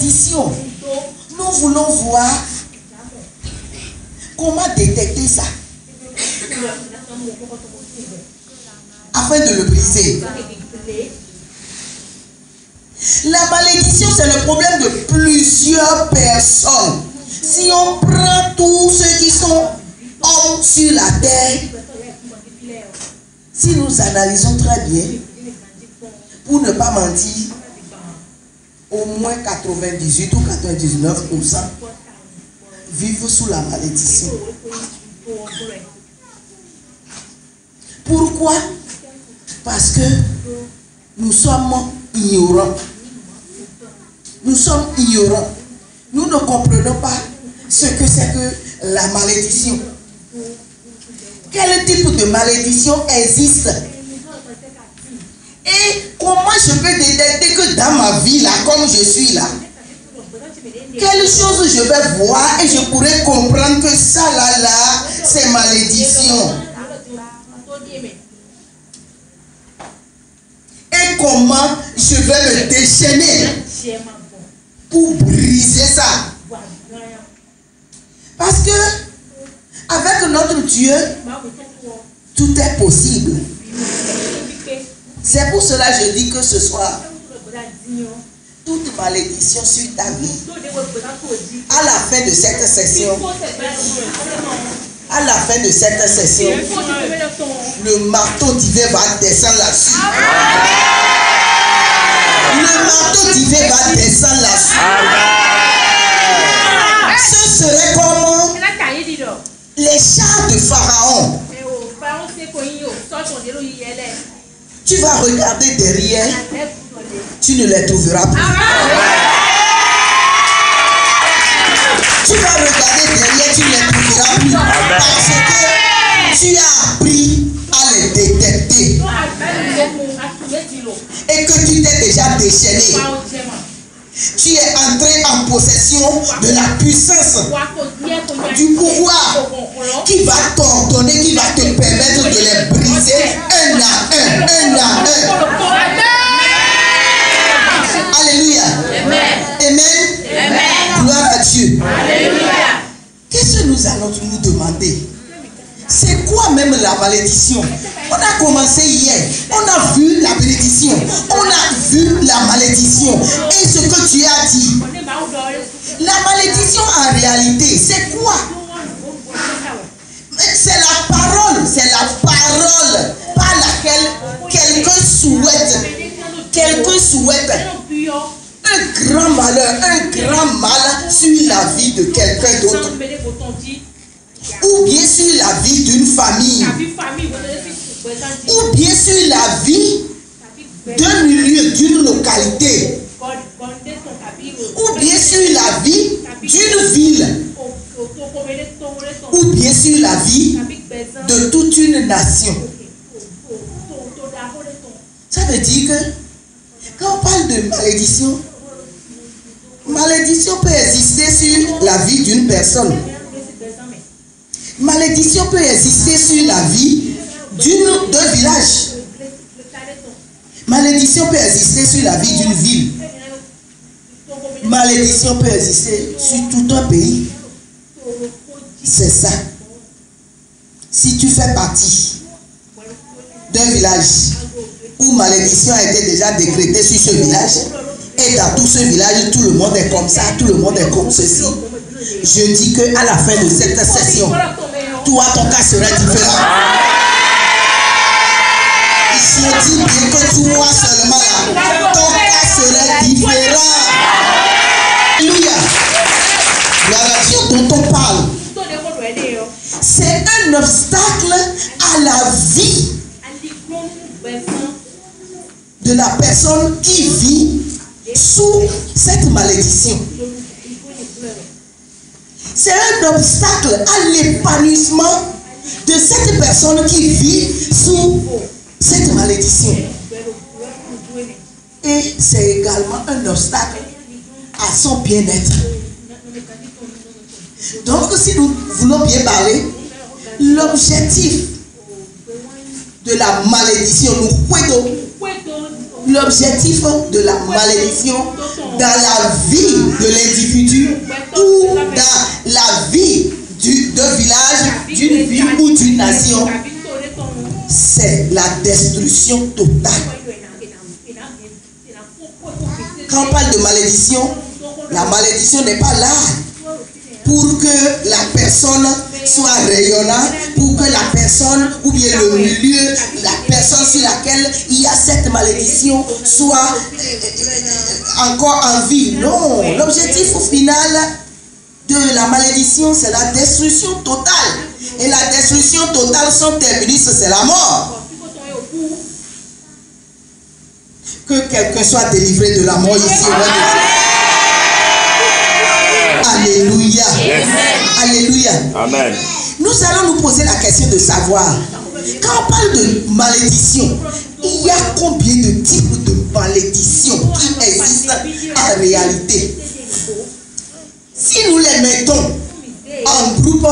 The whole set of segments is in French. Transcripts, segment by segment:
malédiction. Nous voulons voir comment détecter ça afin de le briser. La malédiction, c'est le problème de plusieurs personnes. Si on prend tous ceux qui sont hommes sur la terre, si nous analysons très bien, pour ne pas mentir, au moins 98 ou 99% vivent sous la malédiction. Pourquoi? Parce que nous sommes ignorants. Nous sommes ignorants. Nous ne comprenons pas ce que c'est que la malédiction. Quel type de malédiction existe? Et comment je peux détecter que dans ma vie, là, comme je suis là, quelle chose je vais voir et je pourrais comprendre que ça, là, c'est malédiction. Et comment je vais me déchaîner pour briser ça. Parce que avec notre Dieu, tout est possible. C'est pour cela que je dis que ce soir, toute malédiction sur ta vie, à la fin de cette session, le marteau divin va descendre là-dessus. Le marteau divin va descendre là-dessus. Ce serait comme les chars de Pharaon. Tu vas regarder derrière, tu ne les trouveras plus. Tu vas regarder derrière, tu ne les trouveras plus. Parce que tu as appris à les détecter. Et que tu t'es déjà déchaîné. Tu es entré en possession de la puissance, du pouvoir qui va t'ordonner, qui va te permettre de les briser un à un. Alléluia. Amen. Gloire à Dieu. Qu'est-ce que nous allons nous demander? C'est quoi même la malédiction? On a commencé hier, on a vu la bénédiction, on a vu la malédiction. Et ce que tu as dit, la malédiction en réalité, c'est quoi? C'est la parole par laquelle quelqu'un souhaite un grand mal sur la vie de quelqu'un d'autre. Ou bien sur la vie d'une famille, ou bien sur la vie d'un milieu, d'une localité, ou bien sur la vie d'une ville, ou bien sur la vie de toute une nation. Ça veut dire que quand on parle de malédiction, malédiction peut exister sur la vie d'une personne. Malédiction peut exister sur la vie d'un village. Malédiction peut exister sur la vie d'une ville. Malédiction peut exister sur tout un pays. C'est ça. Si tu fais partie d'un village où malédiction a été déjà décrétée sur ce village, et dans tout ce village, tout le monde est comme ça, tout le monde est comme ceci, je dis qu'à la fin de cette session, toi, ton cas sera différent. Je dis bien que toi seulement là, ton cas sera différent. Alléluia. La relation dont on parle, c'est un obstacle à la vie de la personne qui vit sous cette malédiction. C'est un obstacle à l'épanouissement de cette personne qui vit sous cette malédiction. Et c'est également un obstacle à son bien-être. Donc, si nous voulons bien parler, l'objectif de la malédiction, l'objectif de la malédiction dans la vie de l'individu ou dans la vie d'un village, d'une ville ou d'une nation, c'est la destruction totale. Quand on parle de malédiction, la malédiction n'est pas là pour que la personne soit rayonnante, pour que la personne ou bien le milieu, la personne sur laquelle il y a cette malédiction soit encore en vie. Non, l'objectif final de la malédiction, c'est la destruction totale. Et la destruction totale, son terminus, c'est la mort. Que quelqu'un soit délivré de la mort ici. Alléluia. Alléluia. Amen. Nous allons nous poser la question de savoir, quand on parle de malédiction, il y a combien de types de malédiction qui existent en réalité? Si nous les mettons en groupe,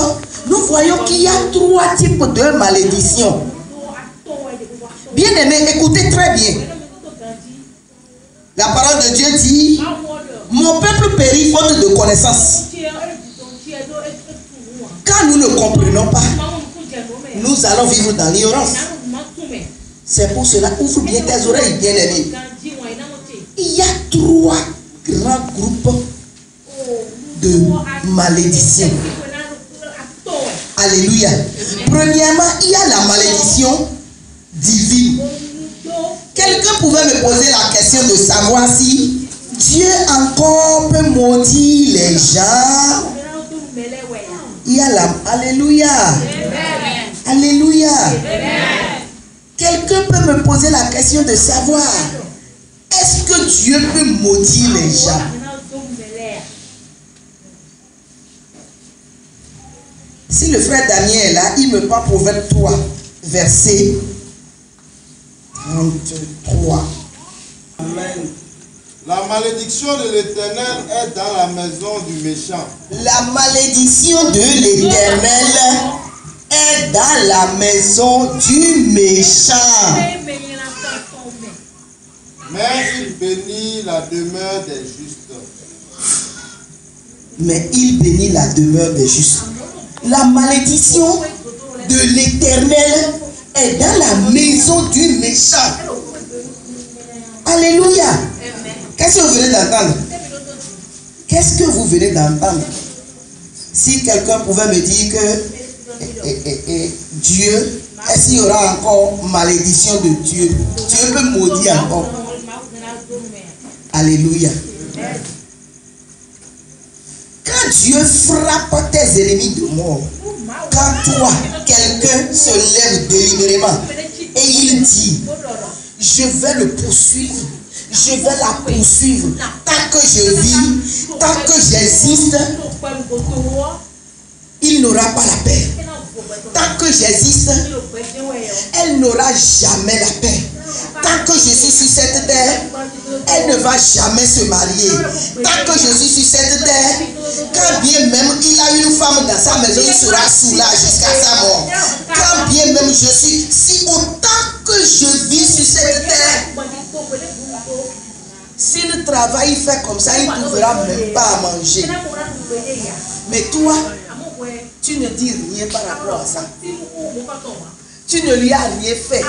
nous voyons qu'il y a 3 types de malédiction. Bien aimé, écoutez très bien. La parole de Dieu dit: mon peuple périt faute de connaissance. Quand nous ne comprenons pas, nous allons vivre dans l'ignorance. C'est pour cela, ouvre bien tes oreilles, bien aimé. Il y a 3 grands groupes de malédiction. Alléluia. Premièrement, il y a la malédiction divine. Quelqu'un pouvait me poser la question de savoir si Dieu encore peut maudire les gens. Il y a la... Alléluia. Alléluia. Quelqu'un peut me poser la question de savoir, est-ce que Dieu peut maudire les gens? Si le frère Daniel est là, il me parle Proverbe 3, verset 33. Amen. La malédiction de l'Éternel est dans la maison du méchant. La malédiction de l'Éternel est dans la maison du méchant. Mais il bénit la demeure des justes. Mais il bénit la demeure des justes. La malédiction de l'Éternel est dans la maison du méchant. Alléluia. Qu'est-ce que vous venez d'entendre? Qu'est-ce que vous venez d'entendre? Si quelqu'un pouvait me dire que Dieu, est-ce qu'il y aura encore malédiction de Dieu? Dieu peut maudire encore. Alléluia. Quand Dieu frappe tes ennemis de mort, quand toi, quelqu'un se lève délibérément et il dit: je vais le poursuivre, je vais la poursuivre, tant que je vis, tant que j'existe, il n'aura pas la paix. Tant que j'existe, elle n'aura jamais la paix. Tant que je suis sur cette terre, elle ne va jamais se marier. Tant que je suis sur cette terre, quand bien même il a une femme dans sa maison, il sera soulagé jusqu'à sa mort. Quand bien même je suis, si autant que je vis sur cette terre, s'il travaille, il fait comme ça, il ne trouvera même pas à manger. Mais toi, tu ne dis rien par rapport à ça. Tu ne lui as rien fait.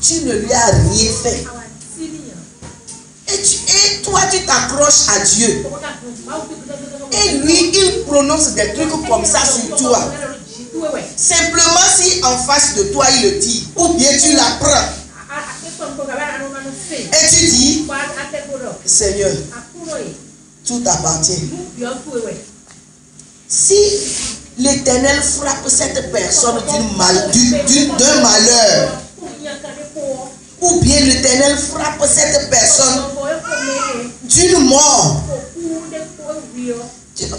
Tu ne lui as rien fait. Et toi, tu t'accroches à Dieu. Et lui, il prononce des trucs comme ça sur toi. Simplement si en face de toi, il le dit, ou bien tu l'apprends. Et tu dis: Seigneur, tout appartient. Si l'Éternel frappe cette personne d'un malheur, ou bien l'Éternel frappe cette personne d'une mort,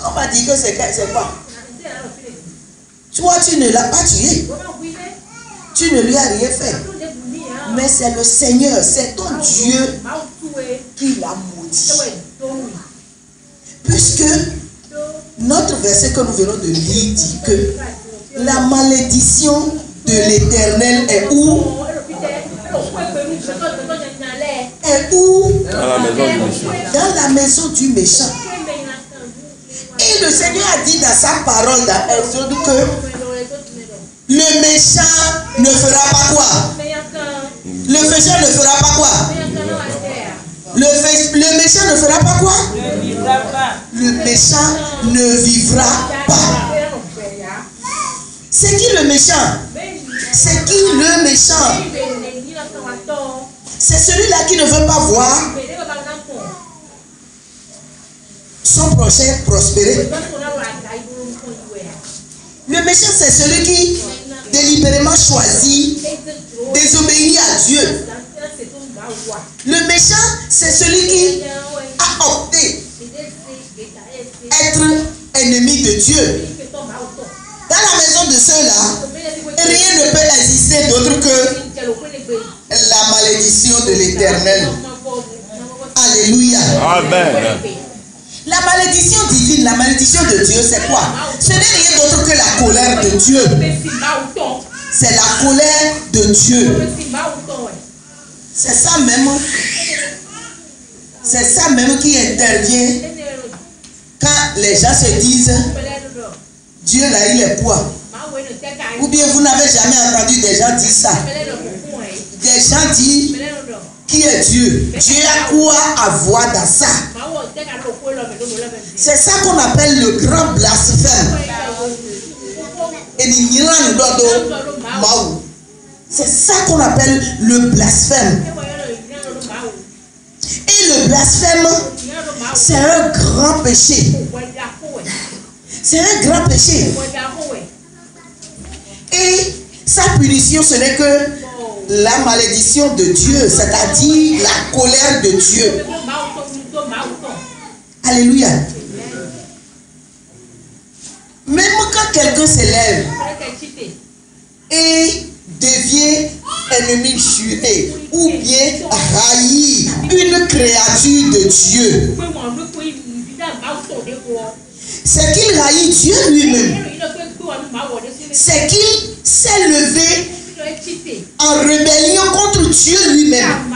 on va dire que c'est quoi? Toi, tu ne l'as pas tué. Tu ne lui as rien fait. Mais c'est le Seigneur, c'est ton Dieu qui l'a maudit. Puisque notre verset que nous venons de lire dit que la malédiction de l'Éternel est où? Est Où? Dans la maison du méchant. Dans la maison du méchant. Et le Seigneur a dit dans sa parole dans Exode que le méchant ne fera pas quoi? Le méchant ne fera pas quoi? Le méchant ne fera pas quoi? Le méchant ne vivra pas. C'est qui le méchant? C'est qui le méchant? C'est celui-là qui ne veut pas voir son prochain prospérer. Le méchant, c'est celui qui délibérément choisit désobéir à Dieu. Le méchant, c'est celui qui a opté être ennemi de Dieu. Dans la maison de ceux-là, rien ne peut exister d'autre que la malédiction de l'Éternel. Alléluia. Amen. La malédiction divine, la malédiction de Dieu, c'est quoi? Ce n'est rien d'autre que la colère de Dieu. C'est la colère de Dieu. C'est ça même. C'est ça même qui intervient quand les gens se disent Dieu là il est quoi? Ou bien vous n'avez jamais entendu des gens dire ça. Des gens disent qui est Dieu? Dieu a quoi à voir dans ça? C'est ça qu'on appelle le grand blasphème. C'est ça qu'on appelle le blasphème. Et le blasphème, c'est un grand péché. C'est un grand péché. Et sa punition, ce n'est que la malédiction de Dieu, c'est-à-dire la colère de Dieu. Alléluia. Même quand quelqu'un s'élève et devient ennemi juré ou bien haït une créature de Dieu, c'est qu'il haït Dieu lui-même. C'est qu'il s'est levé en rébellion contre Dieu lui-même.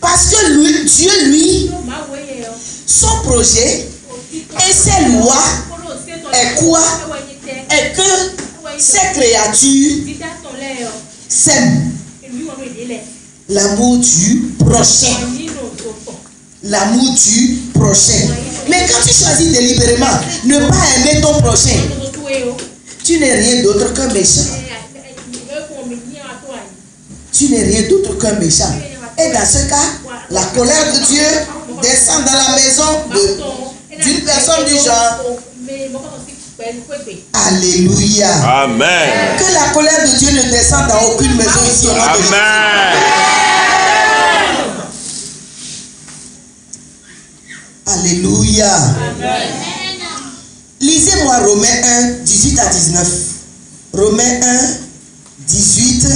Parce que Dieu, lui, son projet et ses lois est quoi? Est que ces créatures s'aiment. L'amour du prochain. L'amour du prochain. Mais quand tu choisis délibérément ne pas aimer ton prochain, tu n'es rien d'autre qu'un méchant. Tu n'es rien d'autre qu'un méchant. Et dans ce cas, la colère de Dieu descend dans la maison d'une personne du genre. Alléluia. Amen. Que la colère de Dieu ne descende dans aucune maison ici au nom de Jésus. Alléluia. Amen. Lisez-moi Romains 1, 18 à 19. Romains 1, 18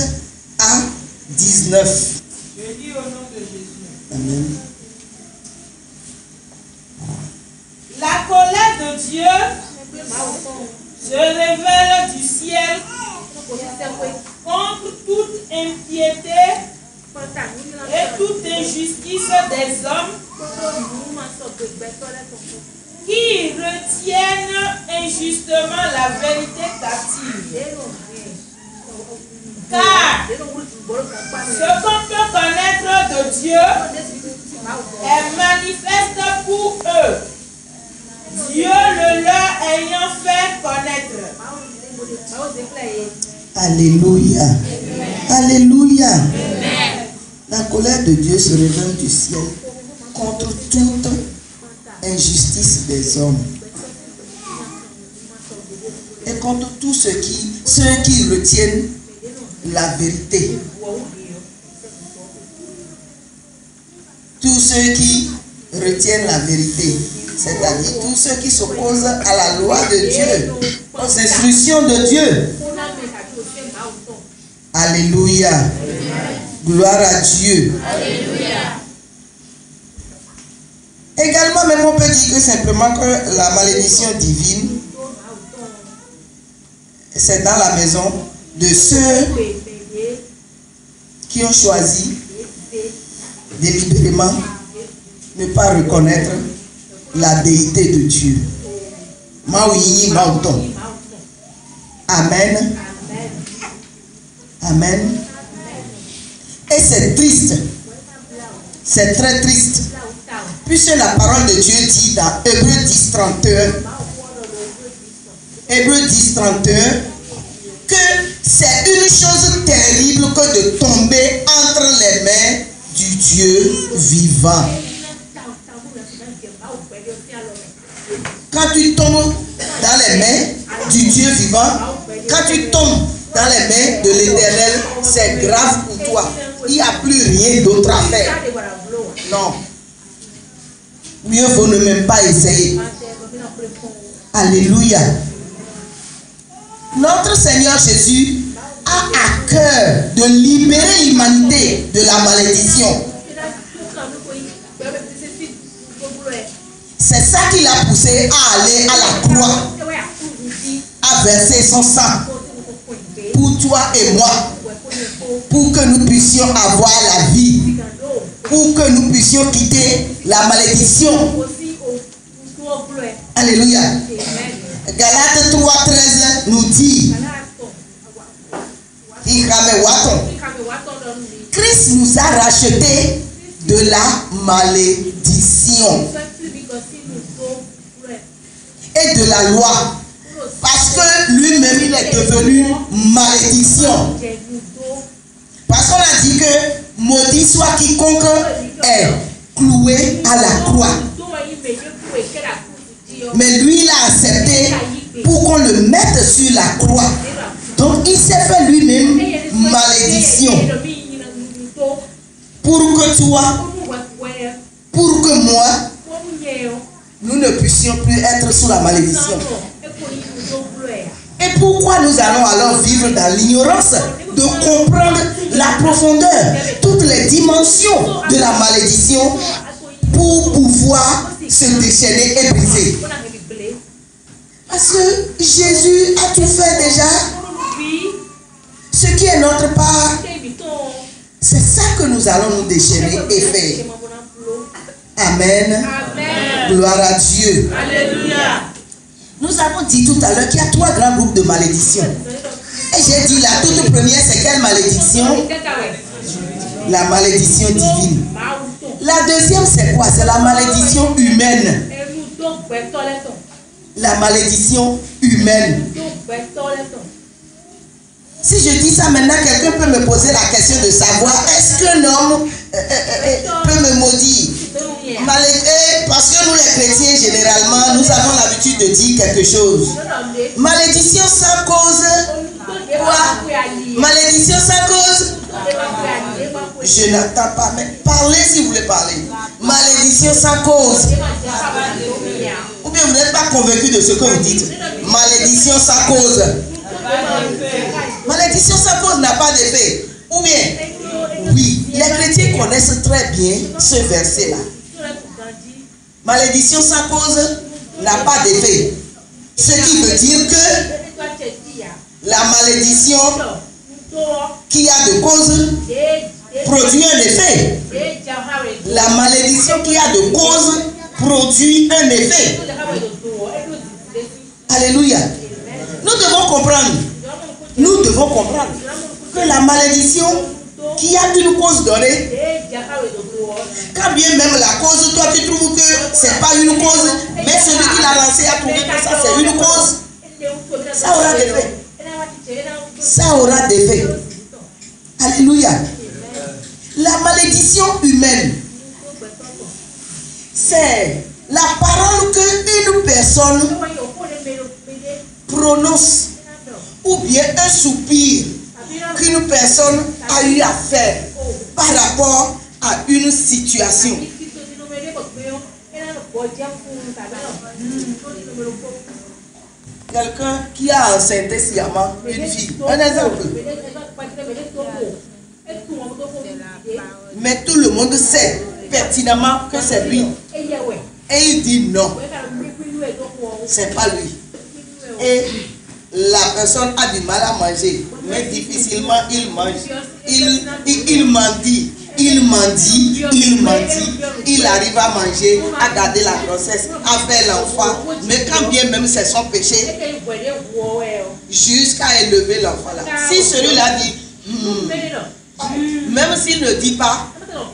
à 19. Je dis au nom de Jésus. Amen. La colère de Dieu se révèle du ciel contre toute impiété et toute injustice des hommes qui retiennent injustement la vérité captive. Car ce qu'on peut connaître de Dieu est manifeste pour eux, Dieu le leur ayant fait connaître. Alléluia. Alléluia. La colère de Dieu se révèle du ciel contre toute injustice des hommes et contre tous ceux qui retiennent la vérité. Tous ceux qui retiennent la vérité, c'est-à-dire tous ceux qui s'opposent à la loi de Dieu, aux instructions de Dieu. Alléluia. Gloire à Dieu. Alléluia. Également, même on peut dire que simplement que la malédiction divine, c'est dans la maison de ceux qui ont choisi délibérément ne pas reconnaître la déité de Dieu. Amen. Amen. Et c'est triste. C'est très triste. Puisque la parole de Dieu dit dans Hébreux 10:31 que c'est une chose terrible que de tomber entre les mains du Dieu vivant. Quand tu tombes dans les mains du Dieu vivant, quand tu tombes dans les mains de l'Éternel, c'est grave pour toi. Il n'y a plus rien d'autre à faire. Non. Mieux vaut ne même pas essayer. Alléluia. Notre Seigneur Jésus a à cœur de libérer l'humanité de la malédiction. C'est ça qui l'a poussé à aller à la croix, à verser son sang pour toi et moi, pour que nous puissions avoir la vie, pour que nous puissions quitter la malédiction. Alléluia. Galates 3:13 nous dit, Christ nous a rachetés de la malédiction et de la loi, parce que lui-même il est devenu malédiction. Parce qu'on a dit que maudit soit quiconque est cloué à la croix. Mais lui il a accepté pour qu'on le mette sur la croix. Donc il s'est fait lui-même malédiction pour que toi, pour que moi, nous ne puissions plus être sous la malédiction. Et pourquoi nous allons alors vivre dans l'ignorance de comprendre la profondeur, toutes les dimensions de la malédiction pour pouvoir se déchaîner et briser? Parce que Jésus a tout fait déjà. Ce qui est notre part, c'est ça que nous allons nous déchaîner et faire. Amen. Amen. Gloire à Dieu. Alléluia. Nous avons dit tout à l'heure qu'il y a 3 grands groupes de malédictions. Et j'ai dit la toute première, c'est quelle malédiction? La malédiction divine. La deuxième, c'est quoi? C'est la malédiction humaine. La malédiction humaine. Si je dis ça maintenant, quelqu'un peut me poser la question de savoir est-ce qu'un homme peut me maudire? Parce que nous les chrétiens, généralement, nous avons l'habitude de dire quelque chose. Malédiction sans cause. Quoi? Malédiction sans cause. Je n'entends pas, mais parlez si vous voulez parler. Malédiction sans cause. Ou bien vous n'êtes pas convaincu de ce que vous dites. Malédiction sans cause. Malédiction sans cause n'a pas d'effet. Ou bien, oui, les chrétiens connaissent très bien ce verset-là. Malédiction sans cause n'a pas d'effet. Ce qui veut dire que la malédiction qui a de cause produit un effet. La malédiction qui a de cause produit un effet. Alléluia. Nous devons comprendre que la malédiction qui a une cause donnée, quand bien même la cause, toi tu trouves que c'est pas une cause, mais celui qui l'a lancé a trouvé que ça c'est une cause, ça aura des faits. Ça aura des faits. Alléluia. La malédiction humaine, c'est la parole qu'une personne prononce, ou bien un soupir qu'une personne a eu à faire par rapport à une situation. Quelqu'un qui a enceinté sciemment une fille. Un exemple. Mais tout le monde sait pertinemment que c'est lui. Et il dit non. C'est pas lui. Et la personne a du mal à manger, mais difficilement il mange. Il mendie. il mendie, il arrive à manger, à garder la grossesse, à faire l'enfant. Mais quand bien même c'est son péché, jusqu'à élever l'enfant là. Si celui-là dit, même s'il ne dit pas,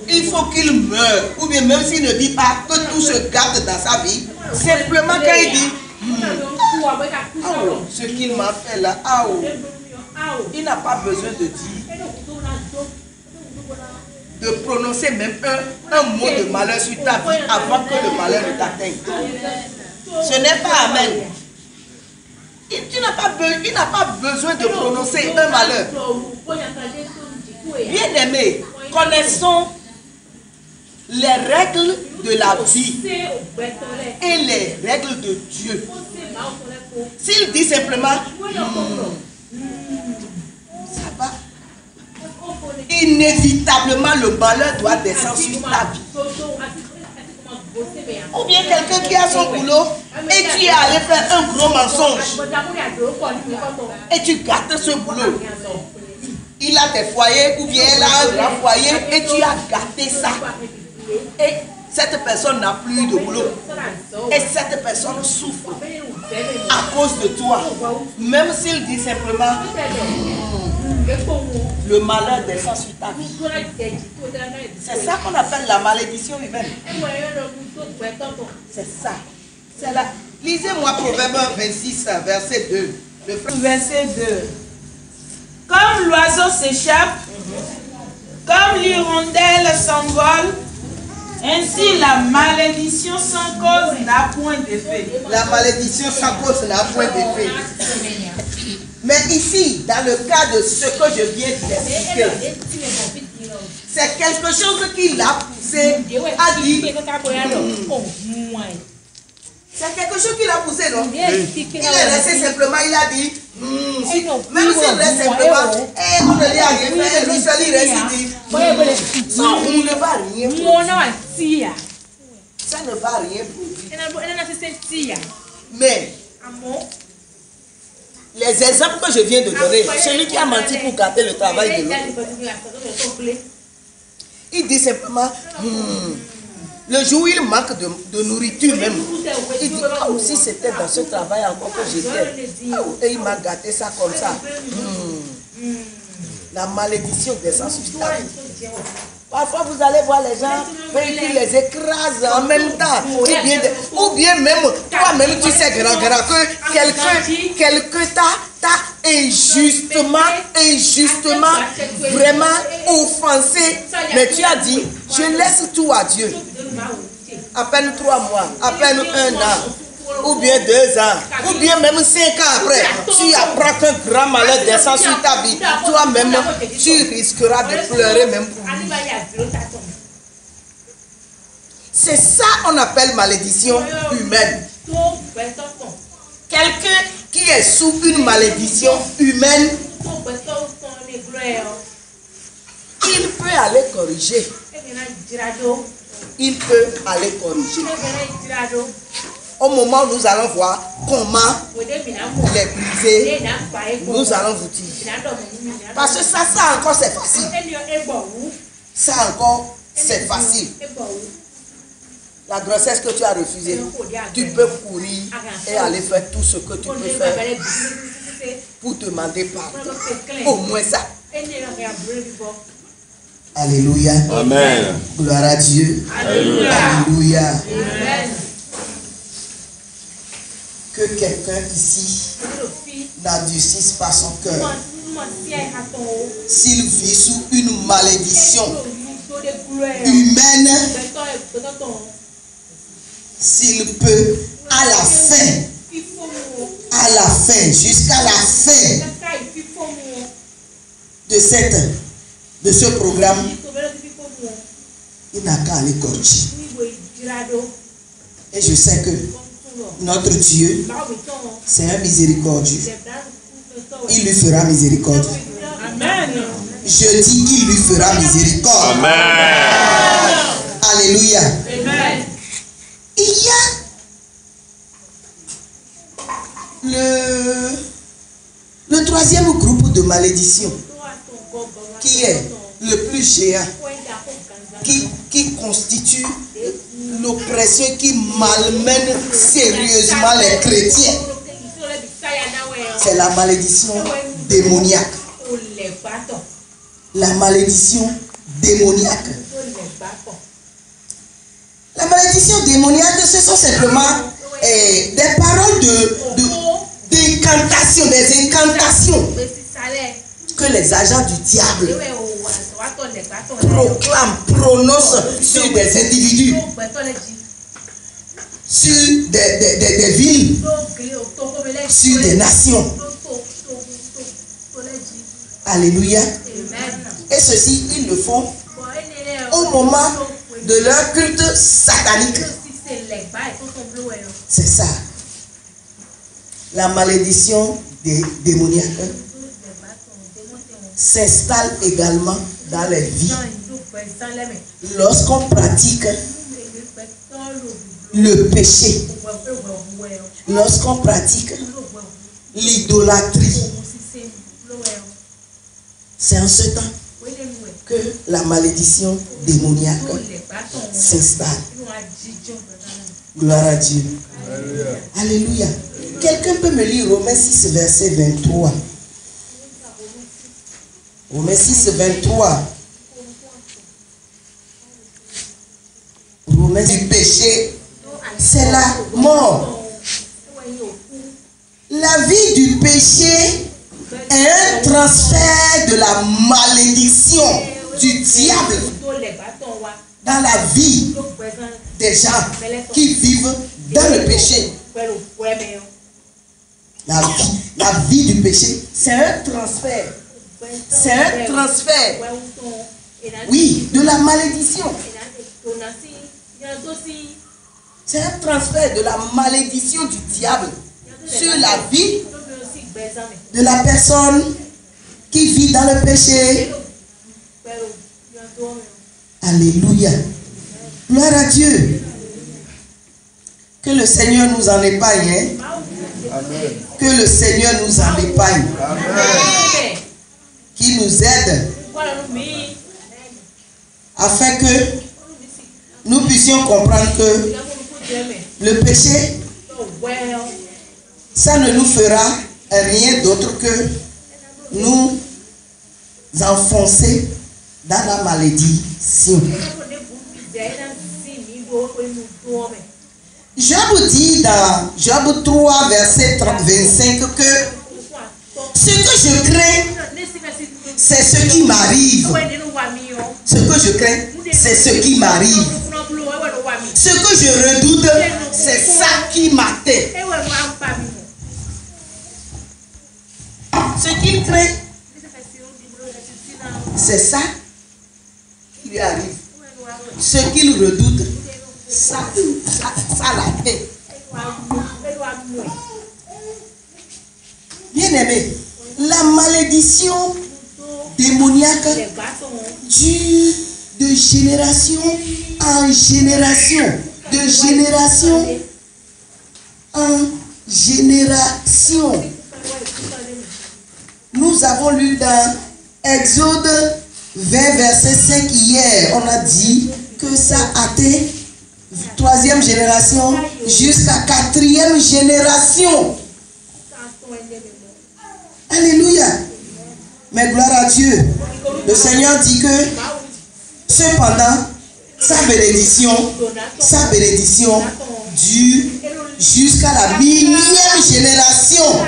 il faut qu'il meure, ou bien même s'il ne dit pas que tout se gâte dans sa vie, simplement quand il dit, ce qu'il m'a fait là, il n'a pas besoin de dire, de prononcer même un mot de malheur sur ta vie avant que le malheur ne t'atteigne. Ce n'est pas amen. Il n'a pas besoin de prononcer un malheur. Bien aimé, connaissons les règles de la vie et les règles de Dieu. S'il dit simplement, ça va, inévitablement le malheur doit descendre sur ta vie. Ou bien quelqu'un qui a son boulot et tu es allé faire un gros mensonge et tu gâtes ce boulot. Il a des foyers ou bien elle a un grand foyer et tu as gâté ça. Et cette personne n'a plus de boulot. Et cette personne souffre à cause de toi. Même s'il dit simplement, le malheur descend sur ta vie. C'est ça qu'on appelle la malédiction humaine. C'est ça. C'est là. Lisez-moi Proverbe 26, verset 2. Verset 2. Comme l'oiseau s'échappe, comme l'hirondelle s'envole, ainsi la malédiction sans cause n'a point d'effet. La malédiction sans cause n'a point d'effet. Mais ici, dans le cas de ce que je viens d'expliquer, c'est quelque chose qui l'a poussé à dire. C'est quelque chose qui l'a poussé, non? Il est resté simplement, il a dit, même s'il reste simplement, on ne lui a rien fait, lui seul il reste, il dit, non, on ne va rien produire. Ça ne va rien produire. Mais, les exemples que je viens de donner, celui qui a menti pour garder le travail de l'autre, il dit simplement, le jour où il manque de nourriture même, il dit, si c'était dans ce travail encore que j'étais, et il m'a gâté ça comme ça. La malédiction descend sur ta vie. Parfois vous allez voir les gens, ils les écrasent en même temps. Ou bien même, toi-même tu sais grand que quelqu'un t'a injustement, vraiment offensé. Mais tu as dit, je laisse tout à Dieu. À peine 3 mois, à peine 1 an, ou bien 2 ans, ou bien même 5 ans après, tu apprends qu'un grand malheur descend sur ta vie. Toi-même, tu risqueras de pleurer même pour lui. C'est ça qu'on appelle malédiction humaine. Quelqu'un qui est sous une malédiction humaine, il peut aller corriger. Il peut aller corriger. Au moment où nous allons voir comment les briser, nous allons vous dire. Parce que ça encore c'est facile. Ça encore c'est facile. La grossesse que tu as refusée, tu peux courir et aller faire tout ce que tu peux faire pour demander pardon. Au moins ça. Alléluia. Amen. Gloire à Dieu. Alléluia. Alléluia. Amen. Que quelqu'un ici n'endurcisse pas son cœur. S'il vit sous une malédiction humaine, s'il peut à la fin, jusqu'à la fin de ce programme, il n'a qu'à aller corriger. Et je sais que notre Dieu, c'est un miséricordieux. Il lui fera miséricorde. Amen. Je dis qu'il lui fera miséricorde. Amen. Alléluia. Amen. Il y a le troisième groupe de malédiction qui est le plus géant. qui constitue l'oppression qui malmène sérieusement les chrétiens. C'est la malédiction démoniaque. La malédiction démoniaque. La malédiction démoniaque, ce sont simplement des paroles d'incantation, des incantations que les agents du diable proclament, prononcent sur des individus, sur des villes, sur des nations. Alléluia. Et ceci, ils le font au moment de leur culte satanique. C'est ça. La malédiction démoniaque s'installe également dans les vies lorsqu'on pratique le péché, lorsqu'on pratique l'idolâtrie. C'est en ce temps que la malédiction démoniaque s'installe. Gloire à Dieu. Alléluia. Quelqu'un peut me lire Romains 6, verset 23. Romains 6, 23. Romains du péché, c'est la mort. La vie du péché est un transfert de la malédiction du diable dans la vie des gens qui vivent dans le péché. La vie du péché, c'est un transfert. C'est un transfert, oui, de la malédiction. C'est un transfert de la malédiction du diable sur la vie de la personne qui vit dans le péché. Alléluia. Gloire à Dieu. Que le Seigneur nous en épargne. Amen. Que le Seigneur nous en épargne. Amen. Qui nous aide afin que nous puissions comprendre que le péché, ça ne nous fera rien d'autre que nous enfoncer dans la malédiction. Job dit dans Job 3, verset 25 que ce que je crains, c'est ce qui m'arrive. Ce que je crains, c'est ce qui m'arrive. Ce que je redoute, c'est ça qui m'atteint. Ce qu'il craint, c'est ça qui lui arrive. Ce qu'il redoute, ça l'atteint. Bien aimé, la malédiction démoniaque dure de génération en génération, de génération en génération. Nous avons lu dans Exode 20, verset 5 hier, on a dit que ça atteint 3e génération jusqu'à 4e génération. Alléluia. Mais gloire à Dieu. Le Seigneur dit que cependant, sa bénédiction dure jusqu'à la 1000e génération.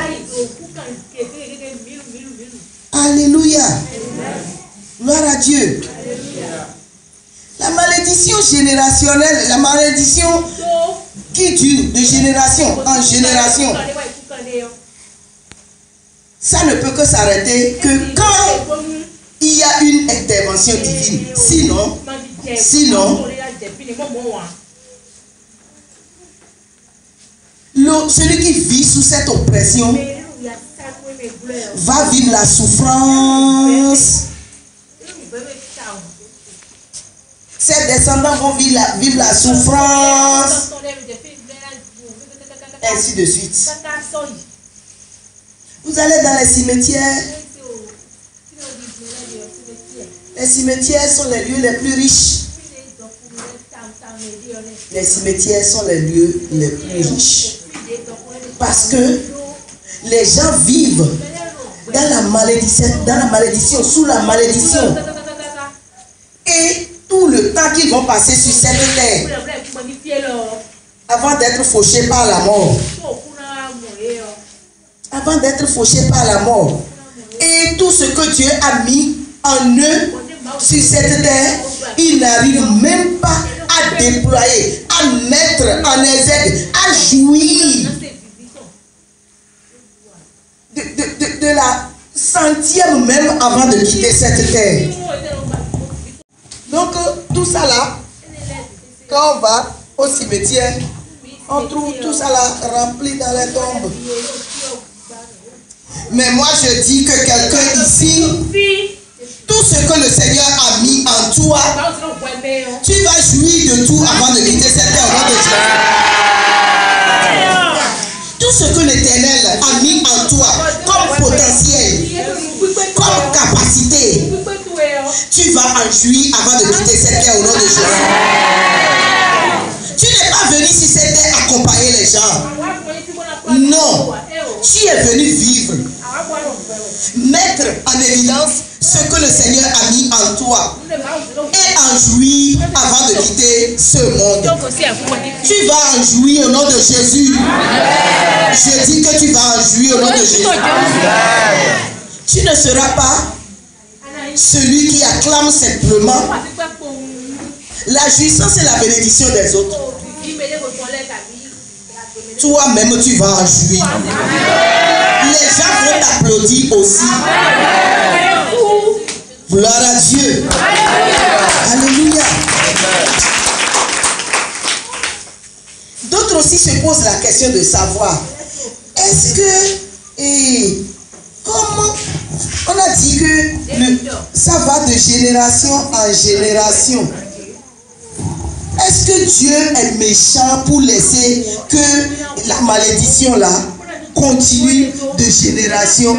Alléluia. Gloire à Dieu. La malédiction générationnelle, la malédiction qui dure de génération en génération, ça ne peut que s'arrêter que quand il y a une intervention divine. Sinon, celui qui vit sous cette oppression va vivre la souffrance. Ses descendants vont vivre la souffrance. Ainsi de suite. Vous allez dans les cimetières. Les cimetières sont les lieux les plus riches. Les cimetières sont les lieux les plus riches. Parce que les gens vivent dans la malédiction, sous la malédiction. Et tout le temps qu'ils vont passer sur cette terre, avant d'être fauchés par la mort. Avant d'être fauchés par la mort. Et tout ce que Dieu a mis en eux sur cette terre, ils n'arrivent même pas à déployer, à mettre en exergue, à jouir de la centième même avant de quitter cette terre. Donc tout ça là, quand on va au cimetière, on trouve tout ça là rempli dans les tombes. Mais moi je dis que quelqu'un ici, tout ce que le Seigneur a mis en toi, tu vas jouir de tout avant de quitter cette terre au nom de Jésus. Tout ce que l'Éternel a mis en toi comme potentiel, comme capacité, tu vas en jouir avant de quitter cette terre au nom de Jésus. Tu n'es pas venu sur cette terre accompagner les gens. Non. Tu es venu vivre. Mettre en évidence ce que le Seigneur a mis en toi. Et en jouir avant de quitter ce monde. Tu vas en jouir au nom de Jésus. Je dis que tu vas en jouir au nom de Jésus. Tu ne seras pas celui qui acclame simplement la jouissance et la bénédiction des autres. Toi-même, tu vas en jouir. Les gens vont t'applaudir aussi. Gloire à Dieu. Alléluia. D'autres aussi se posent la question de savoir, est-ce que, comme on a dit que ça va de génération en génération, est-ce que Dieu est méchant pour laisser que la malédiction là continue de génération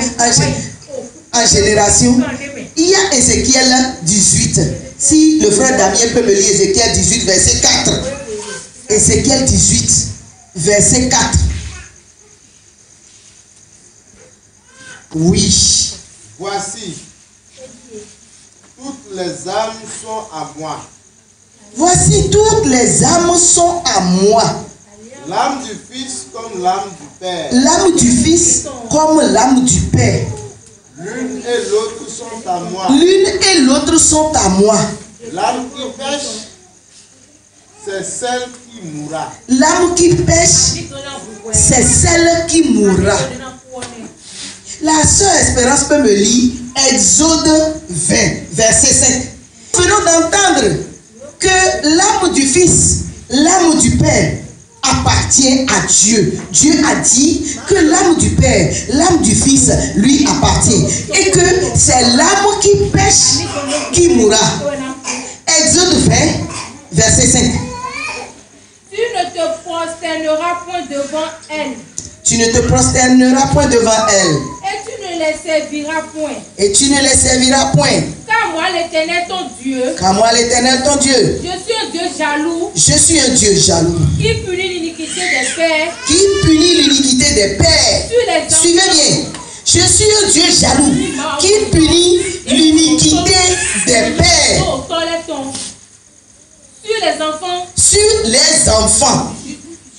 en génération? Il y a Ézéchiel 18. Si le frère Damien peut me lire Ézéchiel 18, verset 4. Ézéchiel 18, verset 4. Oui. Voici, toutes les âmes sont à moi. Voici, toutes les âmes sont à moi. L'âme du Fils comme l'âme du Père. L'âme du Fils comme l'âme du Père. L'une et l'autre sont à moi. L'une et l'autre sont à moi. L'âme qui pêche, c'est celle qui mourra. L'âme qui pêche, c'est celle qui mourra. La sœur Espérance peut me lire Exode 20, verset 5. Venons d'entendre que l'âme du Fils, l'âme du Père appartient à Dieu. Dieu a dit que l'âme du Père, l'âme du Fils lui appartient. Et que c'est l'âme qui pêche qui mourra. Exode 20, verset 5. Tu ne te prosterneras point devant elle. Tu ne te prosterneras point devant elle. Et tu ne les serviras point. Et tu ne les serviras point. Car moi, l'Éternel ton Dieu. Car moi, l'Éternel ton Dieu. Je suis un Dieu jaloux. Je suis un Dieu jaloux. Qui punit l'iniquité des pères. Qui punit l'iniquité des pères. Suivez bien. Je suis un Dieu jaloux. Qui punit l'iniquité des pères. Sur les enfants. Sur les enfants.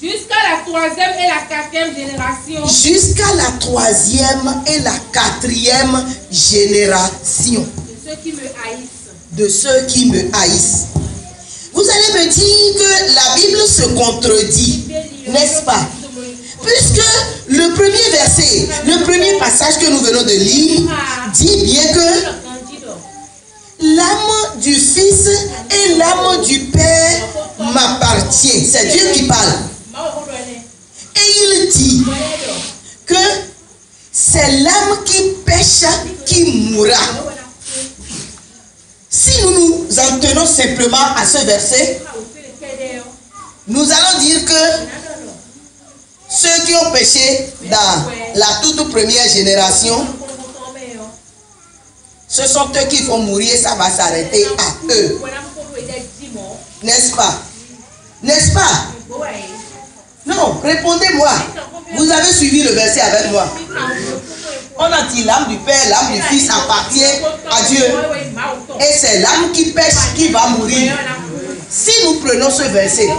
Jusqu'à la 3e et la 4e génération. Jusqu'à la 3e et la 4e génération. De ceux qui me haïssent. De ceux qui me haïssent. Vous allez me dire que la Bible se contredit, n'est-ce pas? Puisque le premier verset, le premier passage que nous venons de lire, dit bien que l'âme du Fils et l'âme du Père m'appartient. C'est Dieu qui parle. Et il dit que c'est l'âme qui pêche qui mourra. Si nous nous en tenons simplement à ce verset, nous allons dire que ceux qui ont péché dans la toute première génération Ce sont eux qui vont mourir, ça va s'arrêter à eux. N'est-ce pas? N'est-ce pas? Non, répondez-moi. Vous avez suivi le verset avec moi. On a dit l'âme du Père, l'âme du Fils appartient à Dieu. Et c'est l'âme qui pêche qui va mourir. Si nous prenons ce verset,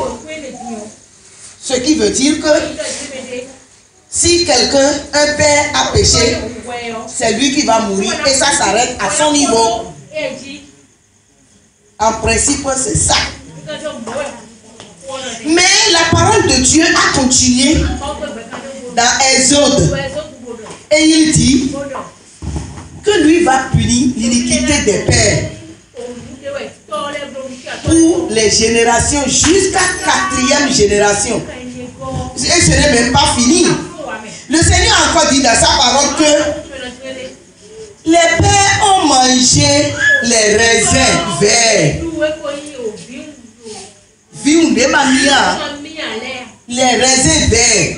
ce qui veut dire que si quelqu'un, un père a péché, c'est lui qui va mourir et ça s'arrête à son niveau. En principe, c'est ça. Mais la parole de Dieu a continué dans Exode. Et il dit que lui va punir l'iniquité des pères pour les générations jusqu'à 4e génération. Et ce n'est même pas fini. Le Seigneur a encore dit dans sa parole que les pères ont mangé les raisins verts. Les raisins verts.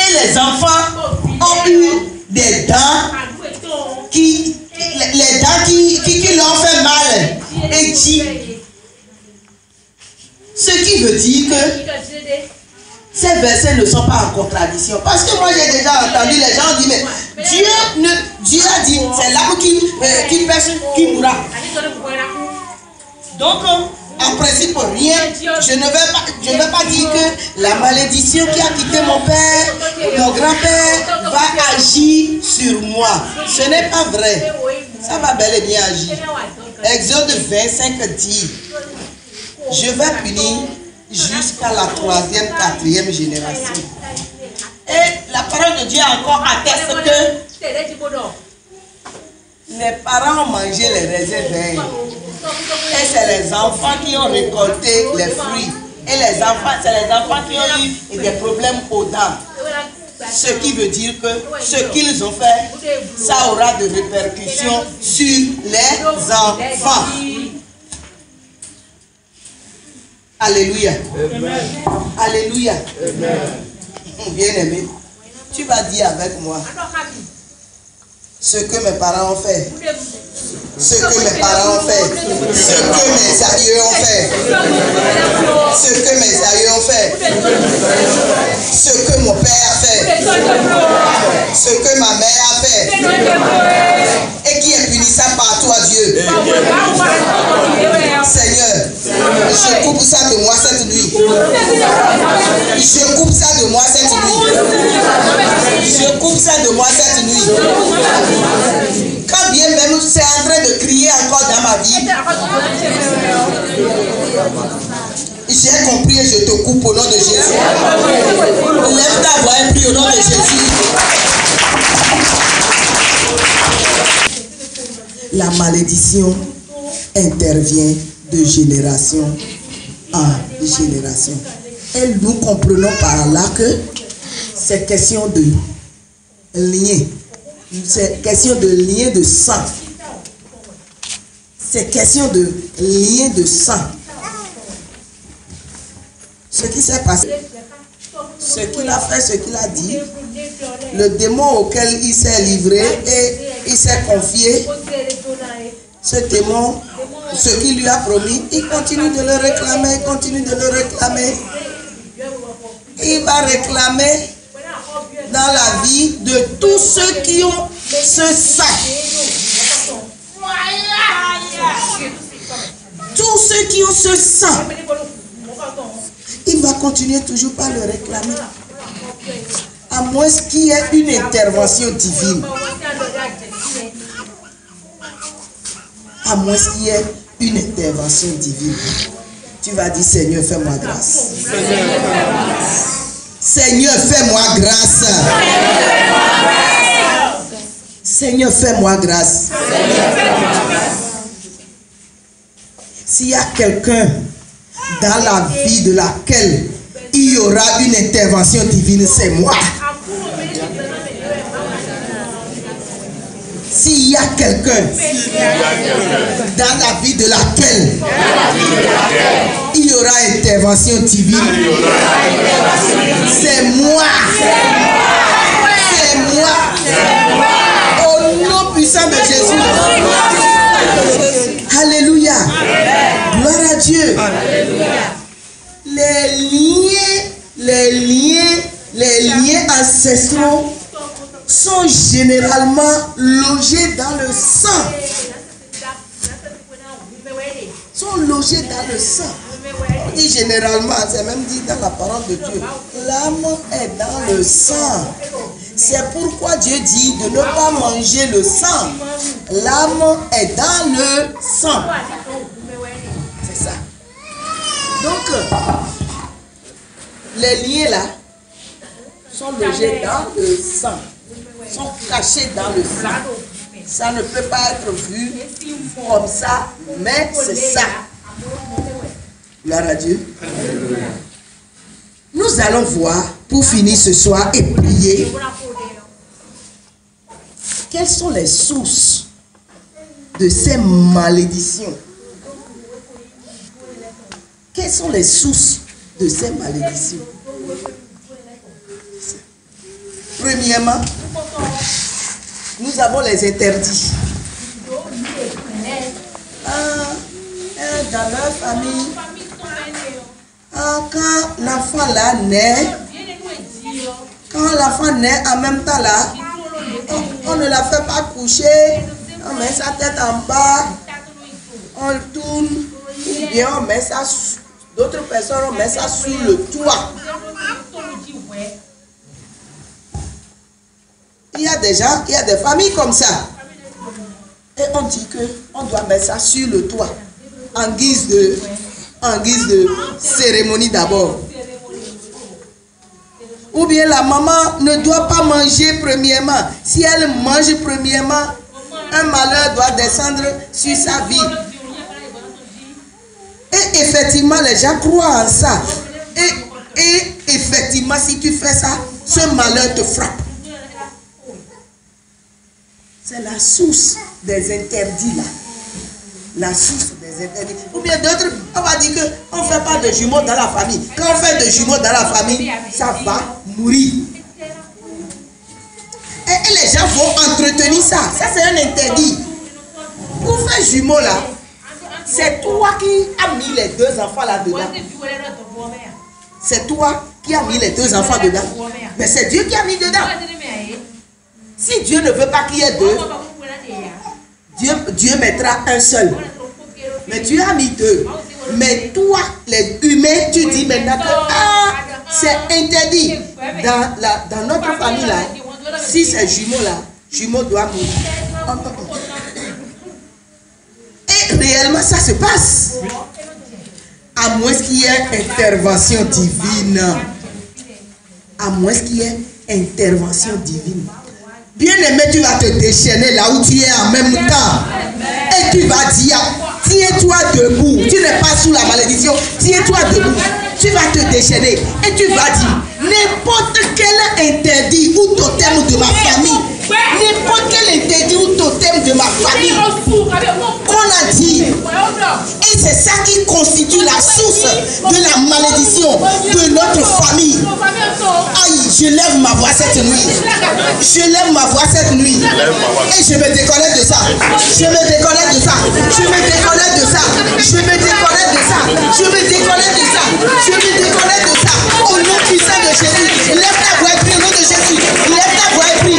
Et les enfants ont eu des dents qui leur fait mal. Et dit, ce qui veut dire que ces versets ne sont pas en contradiction. Parce que moi j'ai déjà entendu les gens dire, mais Dieu a dit, c'est l'âme qui pêche, qui mourra. Donc, en principe, rien. Je ne vais pas dire que la malédiction qui a quitté mon père, mon grand-père, va agir sur moi. Ce n'est pas vrai. Ça va bel et bien agir. Exode 25 dit, je vais punir jusqu'à la 3e, 4e génération. Et la parole de Dieu encore atteste que les parents ont mangé les raisins verts. Et c'est les enfants qui ont récolté les fruits. Et les enfants, c'est les enfants qui ont eu des problèmes aux dents. Ce qui veut dire que ce qu'ils ont fait, ça aura de répercussions sur les enfants. Alléluia. Amen. Alléluia. Bien-aimé, tu vas dire avec moi ce que mes parents ont fait. Ce que mes parents ont fait. Ce que mes aïeux ont fait. Ce que mes aïeux ont fait. Ce que mon père a fait. Ce que ma mère a fait. Et qui est punissable par toi, Dieu. Seigneur, je coupe ça de moi cette nuit. Je coupe ça de moi cette nuit. Je coupe ça de moi cette nuit. Quand bien même c'est en train de crier encore dans ma vie, j'ai compris et je te coupe au nom de Jésus. Lève ta voix et prie au nom de Jésus. La malédiction intervient de génération en génération. Et nous comprenons par là que c'est question de lien. C'est question de lien de sang. C'est question de lien de sang. Ce qui s'est passé, ce qu'il a fait, ce qu'il a dit, le démon auquel il s'est livré et il s'est confié, ce démon, ce qu'il lui a promis, il continue de le réclamer, il continue de le réclamer. Il va réclamer dans la vie de tous ceux qui ont ce sang. Tous ceux qui ont ce sang, il va continuer toujours par le réclamer. À moins qu'il y ait une intervention divine. À moins qu'il y ait une intervention divine. Tu vas dire, Seigneur, fais-moi grâce. Seigneur, fais-moi grâce. Seigneur, fais-moi grâce. S'il y a quelqu'un dans la vie de laquelle il y aura une intervention divine, c'est moi. S'il y a quelqu'un dans la vie de laquelle il y aura intervention divine, c'est moi. C'est moi. Au nom puissant sang de Jésus. Alléluia. Gloire à Dieu. Les liens ancestraux sont généralement logés dans le sang. Sont logés dans le sang. Et généralement, c'est même dit dans la parole de Dieu, l'âme est dans le sang. C'est pourquoi Dieu dit de ne pas manger le sang. L'âme est dans le sang. C'est ça. Donc, les liens là sont logés dans le sang, sont cachés dans le sang. Ça ne peut pas être vu comme ça, mais c'est ça. Gloire à Dieu. Nous allons voir, pour finir ce soir et prier, quelles sont les sources de ces malédictions. Quelles sont les sources de ces malédictions? Premièrement, nous avons les interdits. Dans leur famille, quand l'enfant là naît, en même temps là, on ne la fait pas coucher, on met sa tête en bas, on le tourne, ou bien on met ça, d'autres personnes on met ça sur le toit. Il y a des gens, il y a des familles comme ça. Et on dit qu'on doit mettre ça sur le toit, en guise de cérémonie d'abord. Ou bien la maman ne doit pas manger premièrement. Si elle mange premièrement, un malheur doit descendre sur sa vie. Et effectivement, les gens croient en ça. Et effectivement, si tu fais ça, ce malheur te frappe. C'est la source des interdits là. La source des interdits. Ou bien d'autres, on va dire qu'on ne fait pas de jumeaux dans la famille. Quand on fait de jumeaux dans la famille, ça va mourir. Et les gens vont entretenir ça. Ça, c'est un interdit. Pour faire jumeaux là, c'est toi qui as mis les deux enfants là-dedans. C'est toi qui as mis les deux enfants dedans. Mais c'est Dieu qui a mis dedans. Si Dieu ne veut pas qu'il y ait deux, Dieu mettra un seul. Mais Dieu a mis deux. Mais toi, les humains, tu dis maintenant que c'est interdit. Dans notre famille là, si c'est jumeau là, jumeau doit mourir. Et réellement ça se passe. À moins qu'il y ait intervention divine. À moins qu'il y ait intervention divine. Bien-aimé, tu vas te déchaîner là où tu es en même temps. Et tu vas dire, tiens-toi debout. Tu n'es pas sous la malédiction. Tiens-toi debout. Tu vas te déchaîner. Et tu vas dire, n'importe quel interdit ou totem de ma famille, n'importe quel interdit ou totem de ma famille, qu'on a dit, et c'est ça qui constitue la source de la malédiction de notre famille. Aïe, je lève ma voix cette nuit. Je lève ma voix cette nuit. Et je me déconnecte de ça. Je me déconnecte de ça. Je me déconnecte de ça. Je me déconnecte de ça. Je me déconnecte de ça. Je me déconnecte de ça. Au nom puissant de Jésus. Lève ta voix et prie au nom de Jésus. Lève ta voix et prie.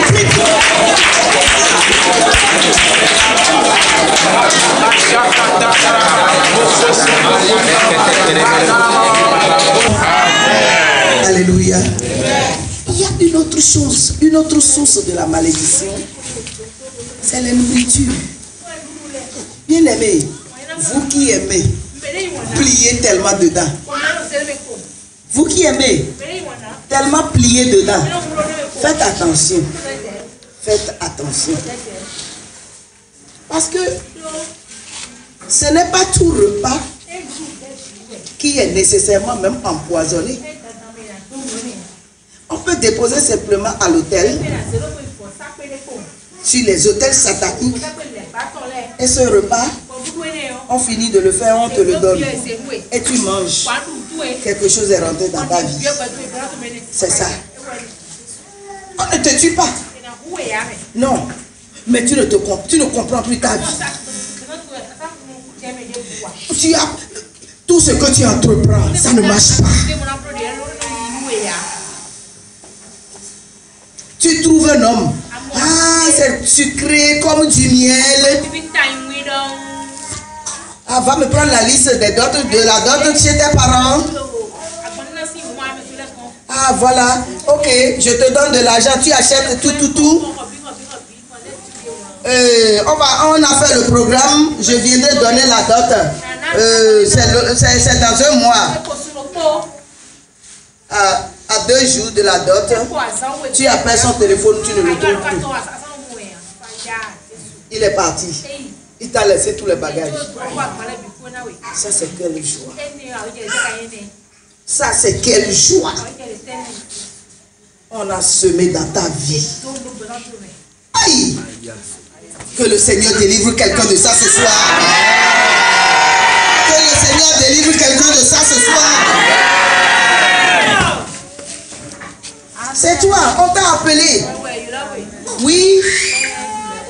Alléluia. Il y a une autre source de la malédiction. C'est la nourriture. Bien aimé, vous qui aimez plier tellement dedans. Vous qui aimez tellement plier dedans. Faites attention. Faites attention. Parce que ce n'est pas tout repas qui est nécessairement même empoisonné. On peut déposer simplement à l'hôtel, sur les hôtels sataniques, et ce repas, on finit de le faire, on te le donne, et tu manges. Quelque chose est rentré dans ta vie. C'est ça. On ne te tue pas. Non. Mais tu ne comprends plus ta vie. Tu as tout ce que tu entreprends, ça ne marche pas. Tu trouves un homme. Ah, c'est sucré comme du miel. Ah, va me prendre la liste des dots, de la dot chez tes parents. Ah, voilà. Ok, je te donne de l'argent. Tu achètes tout. On a fait le programme. Je viendrai donner la dot. C'est dans un mois. À 2 jours de la dot, tu appelles son téléphone, tu ne le trouves plus. Il est parti. Il t'a laissé tous les bagages. Ça, c'est quelle joie. Ça, c'est quelle joie. On a semé dans ta vie. Aïe! Que le Seigneur délivre quelqu'un de ça ce soir. Que le Seigneur délivre quelqu'un de ça ce soir. C'est toi, on t'a appelé. Oui.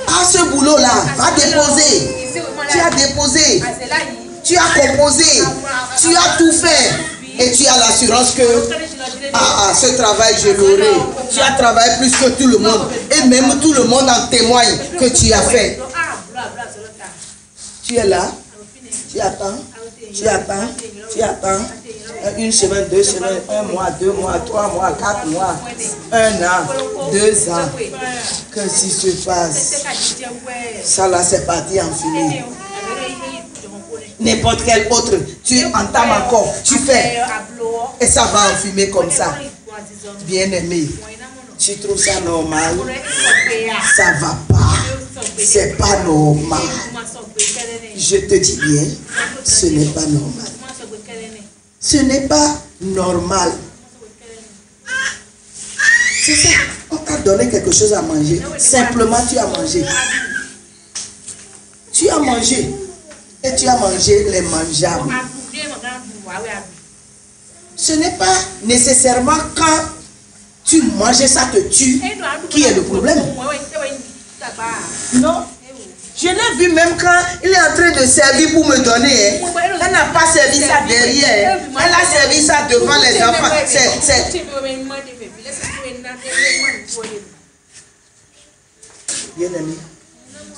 À ce boulot-là, va déposer. Tu as déposé. Tu as composé. Tu as tout fait. Et tu as l'assurance que ce travail, je l'aurai. Tu as travaillé plus que tout le monde. Et même tout le monde en témoigne que tu as fait. Tu es là. Tu attends. Tu attends. Tu attends. 1 semaine, 2 semaines, 1 mois, 2 mois, 3 mois, 4 mois, 1 an, 2 ans. Qu'est-ce qui se passe? Ça là, c'est parti en fumée. N'importe quel autre, tu entames encore, tu fais. Et ça va en fumée comme ça. Bien aimé, tu trouves ça normal? Ça va pas. C'est pas normal. Je te dis bien, ce n'est pas normal. Ce n'est pas normal. C'est ça. On t'a donné quelque chose à manger. Simplement, tu as mangé. Tu as mangé. Et tu as mangé les mangeables. Ce n'est pas nécessairement quand tu manges ça te tue qui est le problème. Non. Je l'ai vu même quand il est en train de servir pour me donner. Elle n'a pas servi ça derrière. Elle a servi ça devant les enfants. Bien aimé,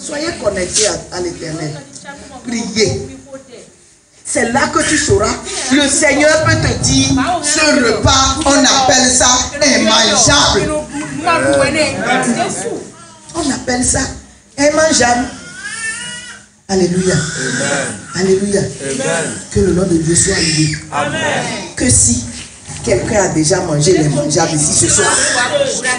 soyez connectés à l'Éternel. Priez. C'est là que tu sauras. Le Seigneur peut te dire, ce repas, on appelle ça immangeable. On appelle ça immangeable. Alléluia. Amen. Alléluia. Amen. Que le nom de Dieu soit loué. Que si quelqu'un a déjà mangé les mangeables ici ce soir,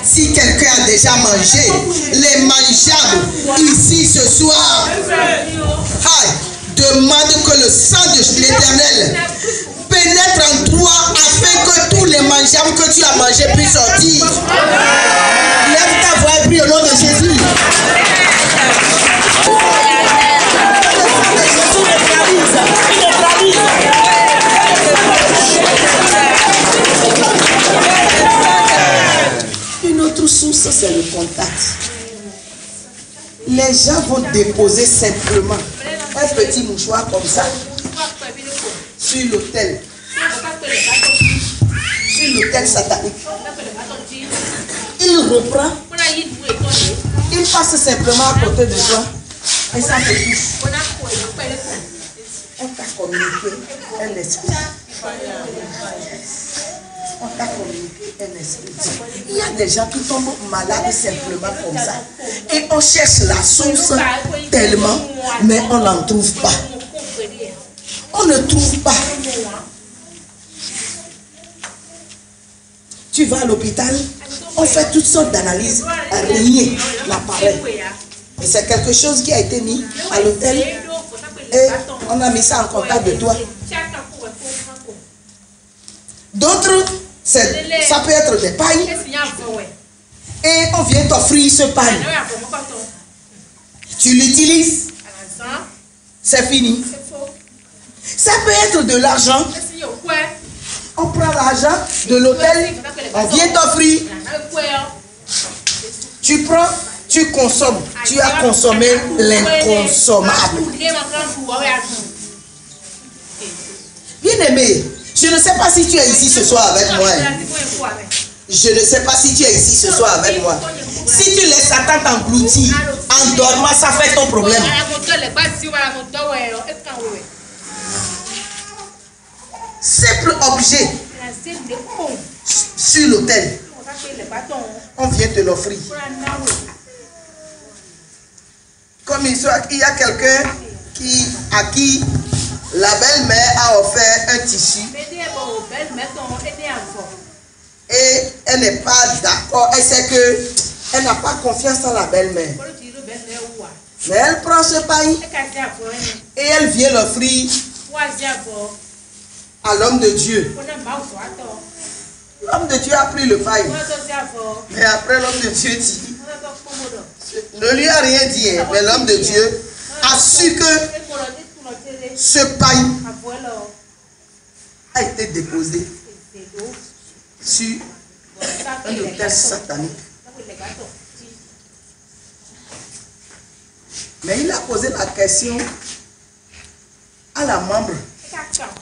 si quelqu'un a déjà mangé les mangeables ici ce soir, demande que le sang de l'Éternel pénètre en toi afin que tous les mangeables que tu as mangés puissent sortir. Lève ta voix et prie au nom de Jésus. Une autre source, c'est le contact. Les gens vont déposer simplement un petit mouchoir comme ça sur l'autel. Sur l'autel satanique. Il reprend. Il passe simplement à côté de toi. Et ça te touche. On t'a communiqué un esprit. On t'a communiqué un esprit. Il y a des gens qui tombent malades simplement comme ça. Et on cherche la source tellement, mais on n'en trouve pas. On ne trouve pas. Tu vas à l'hôpital, on fait toutes sortes d'analyses, rien n'apparaît. Et c'est quelque chose qui a été mis à l'hôtel et on a mis ça en contact de toi. D'autres, ça peut être des pailles et on vient t'offrir ce paille. Tu l'utilises, c'est fini. Ça peut être de l'argent. On prend l'argent de l'hôtel, on vient t'offrir. Tu prends, tu consommes. Tu as consommé l'inconsommable. Bien-aimé, je ne sais pas si tu es ici ce soir avec moi. Je ne sais pas si tu es ici ce soir avec moi. Si tu laisses Satan t'engloutir en dormant, ça fait ton problème. Simple objet sur l'autel. On vient te l'offrir. Comme il y a quelqu'un à qui la belle-mère a offert un tissu. Et elle n'est pas d'accord. Elle sait qu'elle n'a pas confiance en la belle-mère. Mais elle prend ce pain et elle vient l'offrir à l'homme de Dieu. L'homme de Dieu a pris le pain. Mais après l'homme de Dieu dit, ne lui a rien dit, mais l'homme de Dieu a su que ce pain a été déposé sur un autel satanique. Mais il a posé la question à la membre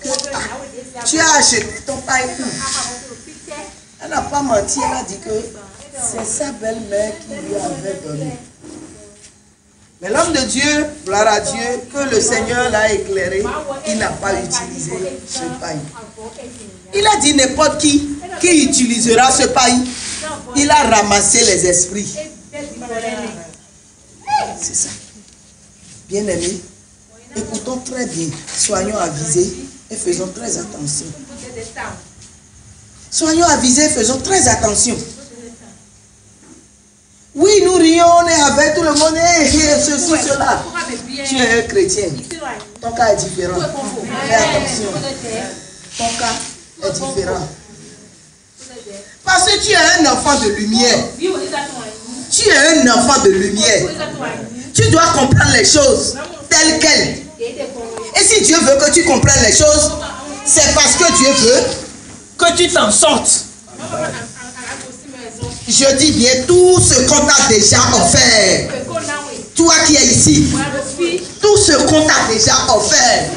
que, tu as acheté ton pain où? Elle n'a pas menti, elle a dit que c'est sa belle-mère qui lui avait donné. Mais l'homme de Dieu, gloire à Dieu, que le Seigneur l'a éclairé, il n'a pas utilisé ce pain. Il a dit n'importe qui utilisera ce pain, il a ramassé les esprits. C'est ça. Bien-aimés, écoutons très bien, soyons avisés et faisons très attention. Soyons avisés et faisons très attention. Oui, nous rions, on est avec tout le monde, et ceci, cela. Tu es un chrétien. Ton cas est différent. Fais attention. Ton cas est différent. Parce que tu es un enfant de lumière. Tu es un enfant de lumière. Tu dois comprendre les choses telles quelles. Et si Dieu veut que tu comprennes les choses, c'est parce que Dieu veut que tu t'en sortes. Je dis bien tout ce qu'on t'a déjà offert. Toi qui es ici, tout ce qu'on t'a déjà offert.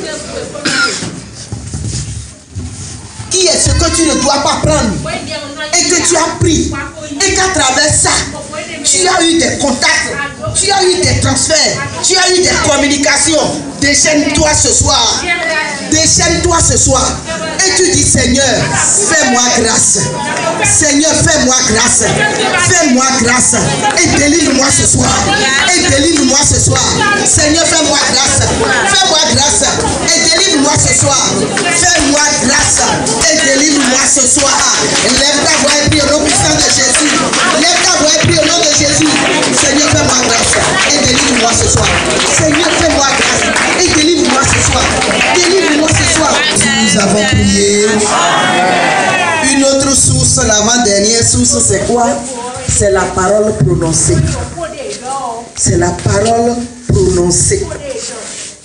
Qui est ce que tu ne dois pas prendre et que tu as pris et qu'à travers ça, tu as eu des contacts, tu as eu des transferts, tu as eu des communications. Déchaîne-toi ce soir. Déchaîne-toi ce soir. Et tu dis Seigneur, fais-moi grâce. Seigneur, fais-moi grâce. Fais-moi grâce. Et délivre-moi ce soir. Et délivre-moi ce soir. Seigneur, fais-moi grâce. Fais-moi grâce. Et délivre-moi ce soir. Fais-moi grâce. Et délivre-moi ce soir. Lève ta voix et prie au nom puissant de Jésus. Lève ta voix et prie au nom de Jésus. Seigneur, fais-moi grâce. Et délivre-moi ce soir. Seigneur, fais-moi grâce. Et délivre-moi ce soir. Délivre-moi ce soir. Nous avons prié. Une autre source, l'avant-dernière source, c'est quoi? C'est la parole prononcée. C'est la parole prononcée.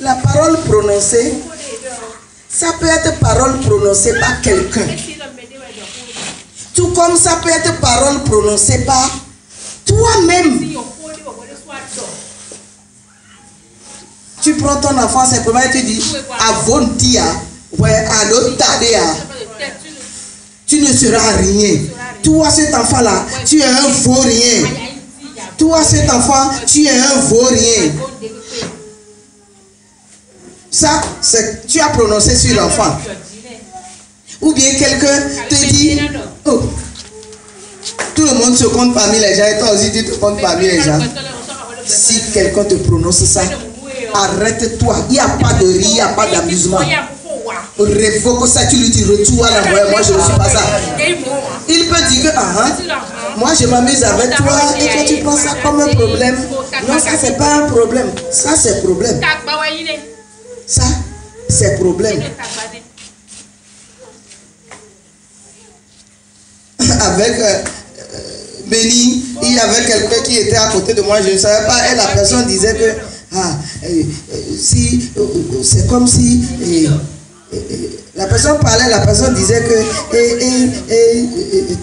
La parole prononcée, ça peut être parole prononcée par quelqu'un. Tout comme ça peut être parole prononcée par toi-même. Tu prends ton enfant simplement et tu dis Avontia, ouais, Anotadea. Tu ne seras rien. Toi, cet enfant-là, tu es un vaurien. Toi, cet enfant, tu es un vaurien. Ça, tu as prononcé sur l'enfant. Ou bien quelqu'un te dit, oh, tout le monde se compte parmi les gens et toi aussi tu te comptes parmi les gens. Si quelqu'un te prononce ça, arrête-toi. Il n'y a pas de rire, il n'y a pas d'amusement. Révoque ça, tu lui dis retour à la voix. Moi je ne suis pas ça. Il peut dire que moi je m'amuse avec toi et toi tu prends ça comme un problème. Non, ça c'est pas un problème. Ça c'est problème. Ça c'est problème. Avec Béni, il y avait quelqu'un qui était à côté de moi, je ne savais pas, et la personne disait que si c'est comme si la personne parlait, la personne disait que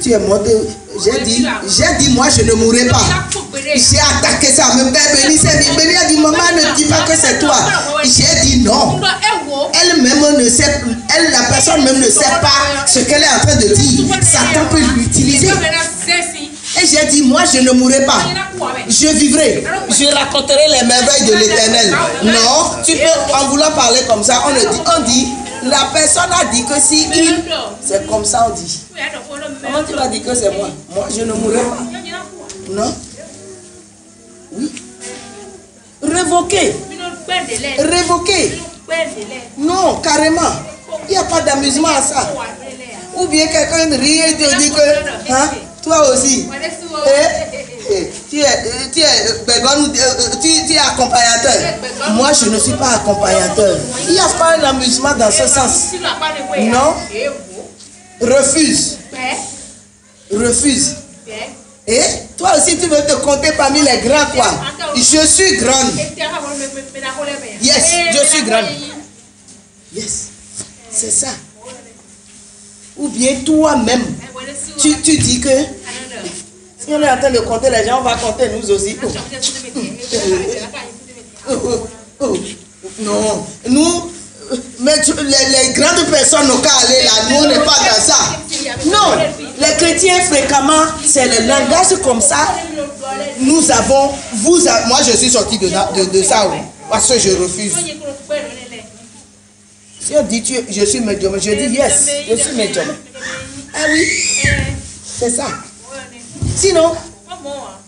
tu es mort. J'ai dit, moi je ne mourrai pas. J'ai attaqué ça. Béni a dit, maman, ne dis pas que c'est toi. J'ai dit non. Elle-même ne sait, la personne même ne sait pas ce qu'elle est en train de dire. Satan peut l'utiliser. Et j'ai dit, moi je ne mourrai pas. Je vivrai. Je raconterai les merveilles de l'Éternel. Non, tu peux, en voulant parler comme ça, on dit, la personne a dit que si il... C'est comme ça on dit. Comment tu vas dire que c'est moi? Moi je ne mourrai pas. Non. Oui. Révoquer. Révoquer. Non, carrément. Il n'y a pas d'amusement à ça. Ou bien quelqu'un rit et te dit que... Hein, toi aussi. Tu es accompagnateur. Moi, je ne suis pas accompagnateur. Il n'y a pas d'amusement dans ce sens. Non. Refuse. Refuse. Et toi aussi, tu veux te compter parmi les grands, quoi. Je suis grande. Yes, je suis grande. Yes, c'est ça. Ou bien toi-même, tu dis que si on est en train de compter les gens, on va compter nous aussi. Non, nous, mais les grandes personnes n'ont qu'à aller là, nous on n'est pas dans ça. Non, les chrétiens fréquemment, c'est le langage comme ça. Nous avons, moi je suis sorti de ça, parce que je refuse. Si on dit je suis médium, je dis yes, je suis médium. Ah oui, c'est ça. Sinon,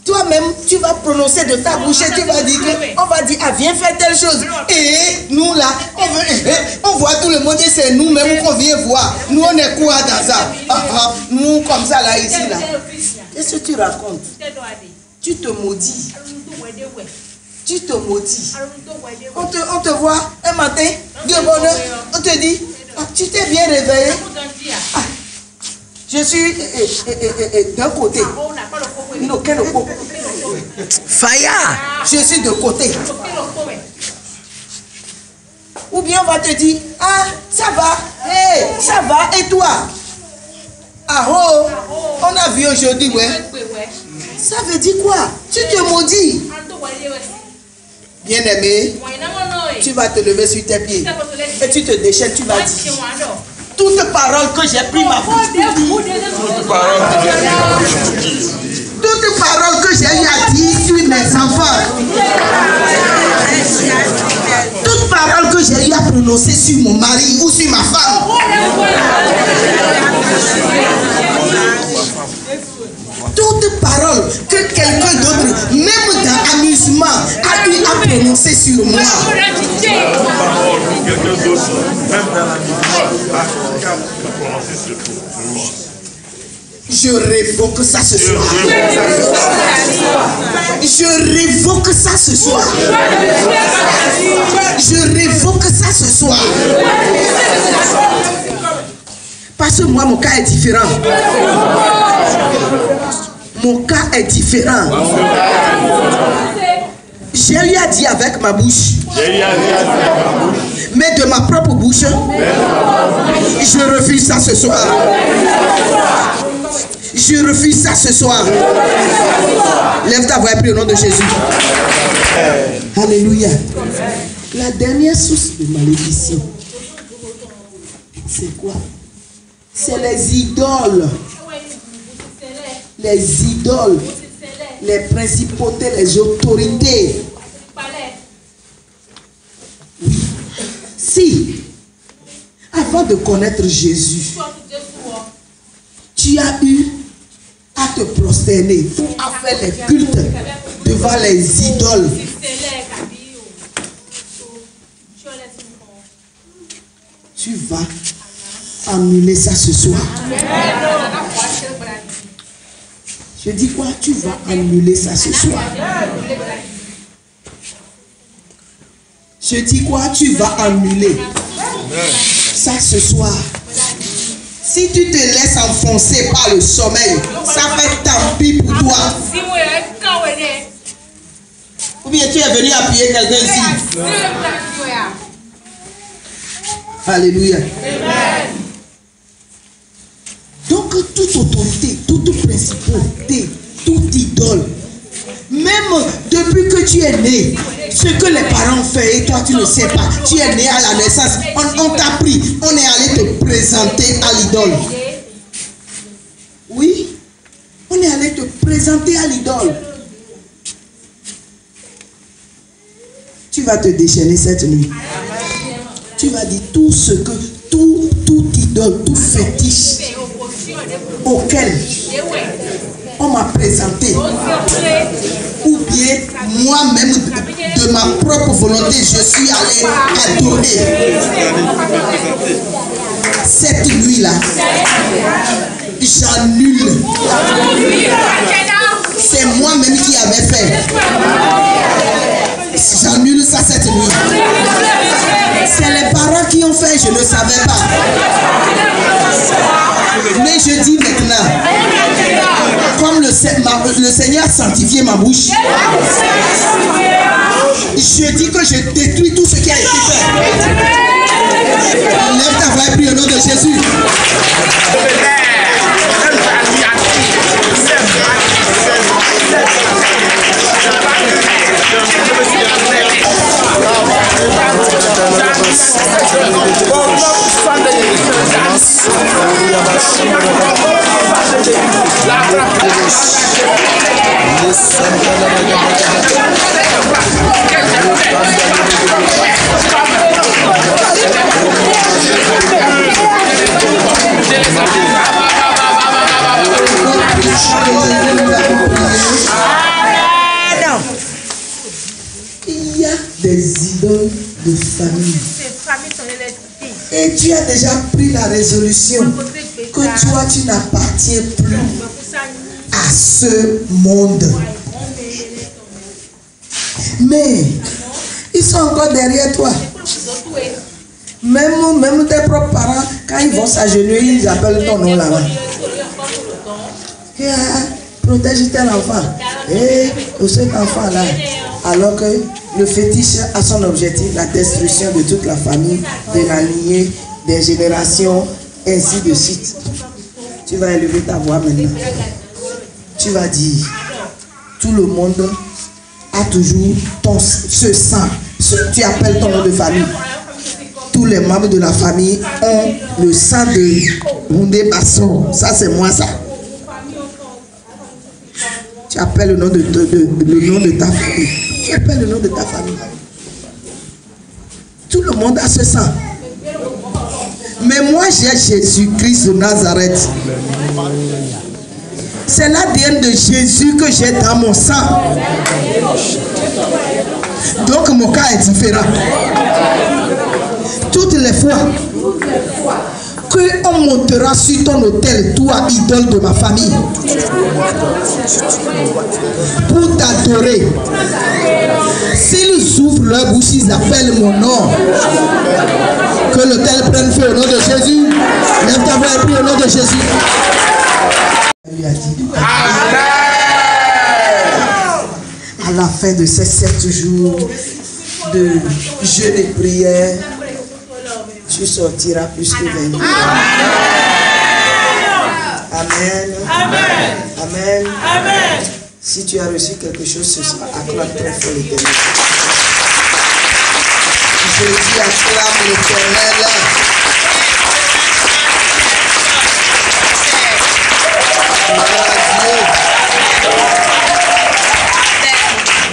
toi-même, tu vas prononcer de ta bouche et tu vas dire que, on va dire, ah viens faire telle chose. Et nous là, on voit tout le monde et c'est nous-mêmes qu'on vient voir. Nous on est quoi dans ça? Nous comme ça là, ici là. Qu'est-ce que tu racontes? Tu te maudis. Tu te maudis. On te voit un matin, de bonheur, on te dit, ah, tu t'es bien réveillé. Ah, je suis d'un côté. Non, quel côté? Faya, je suis de côté. Ou bien on va te dire, ah, ça va, hey, ça va, et toi? Ah oh, on a vu aujourd'hui, ouais. Ça veut dire quoi? Tu te maudis. Bien-aimé, tu vas te lever sur tes pieds et tu te déchaînes, tu vas dire toute parole que j'ai pris ma bouche. Toute parole que j'ai eu à dire sur mes enfants. Toute parole que j'ai eu à prononcer sur mon mari ou sur ma femme. Toute parole que quelqu'un d'autre, même dans l'amusement, a eu à prononcer sur moi. Je révoque ça ce soir. Je révoque ça ce soir. Je révoque ça ce soir. Parce que moi, mon cas est différent. Mon cas est différent. J'ai eu à dire avec ma bouche. Mais de ma propre bouche, je refuse ça ce soir. Je refuse ça ce soir. Lève ta voix et prie au nom de Jésus. Alléluia. La dernière source de malédiction, c'est quoi? C'est les idoles. Les idoles, les principautés, les autorités. Oui. Si, avant de connaître Jésus, tu as eu à te prosterner, à faire les cultes devant les idoles, tu vas annuler ça ce soir. Je dis quoi? Tu vas annuler ça ce soir. Je dis quoi? Tu vas annuler ça ce soir. Si tu te laisses enfoncer par le sommeil, ça fait tant pis pour toi. Ou bien tu es venu appuyer quelqu'un ici. Alléluia. Donc, toute autorité, toute principauté, toute idole, même depuis que tu es né, ce que les parents font et toi tu ne sais pas, tu es né à la naissance, on t'a pris, on est allé te présenter à l'idole. Oui, on est allé te présenter à l'idole. Tu vas te déchaîner cette nuit. Tu vas dire tout ce que, tout idole, tout fétiche auquel on m'a présenté, ou bien moi-même de ma propre volonté, je suis allé adorer. Cette nuit-là, j'annule. C'est moi-même qui avais fait. J'annule ça cette nuit. C'est les parents qui ont fait, je ne savais pas. Mais je dis maintenant, comme le Seigneur a sanctifié ma bouche, je dis que je détruis tout ce qui a été fait. Lève ta voix et prie au nom de Jésus. Il y a des idoles de famille. Et tu as déjà pris la résolution que toi tu n'appartiens plus à ce monde. Mais ils sont encore derrière toi. Même tes propres parents, quand ils vont s'agenouiller, ils appellent ton nom là-bas. Protège tel enfant. Et cet enfant-là. Alors que le fétiche a son objectif, la destruction de toute la famille, de la lignée, des générations, ainsi de suite. Tu vas élever ta voix maintenant. Tu vas dire, tout le monde a toujours ce sang. Tu appelles ton nom de famille. Tous les membres de la famille ont le sang de Bundé Basson. Ça, c'est moi, ça. Tu appelles le nom de ta famille. Tu appelles le nom de ta famille. Tout le monde a ce sang. Mais moi, j'ai Jésus-Christ de Nazareth. C'est l'ADN de Jésus que j'ai dans mon sang. Donc, mon cas est différent. Toutes les fois qu'on montera sur ton autel, toi, idole de ma famille, pour t'adorer, s'ils ouvrent leur bouche, ils appellent mon nom. Que l'autel prenne feu au nom de Jésus. Lève ta voix et prie au nom de Jésus. Il a dit, à la fin de ces 7 jours de jeûne et prière, tu sortiras plus que vainqueur. Amen. Amen. Amen. Amen. Si tu as reçu quelque chose ce soir, acclame très fort l'Éternel. Je dis acclame l'Éternel.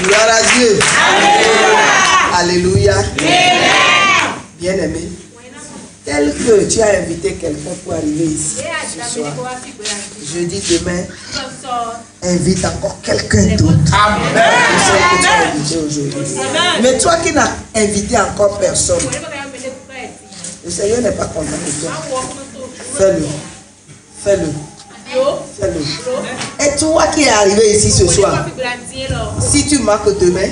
Gloire à Dieu. Alléluia. Bien-aimé, tel que tu as invité quelqu'un pour arriver ici ce soir, je dis demain, invite encore quelqu'un d'autre. Que tu as invité aujourd'hui. Mais toi qui n'as invité encore personne, le Seigneur n'est pas content de toi. Fais-le. Fais-le. Fais-le. Et toi qui es arrivé ici ce soir, si tu marques demain,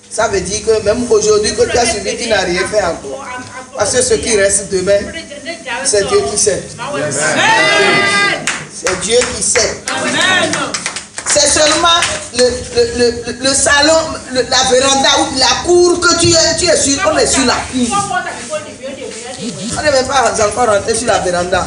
ça veut dire que même aujourd'hui que tu as suivi, tu n'as rien fait encore. Parce que ce qui reste demain, c'est Dieu qui sait. C'est Dieu qui sait. C'est seulement le salon, la véranda ou la cour que tu es sur, on est sur la cour. On n'est même pas encore rentré sur la véranda.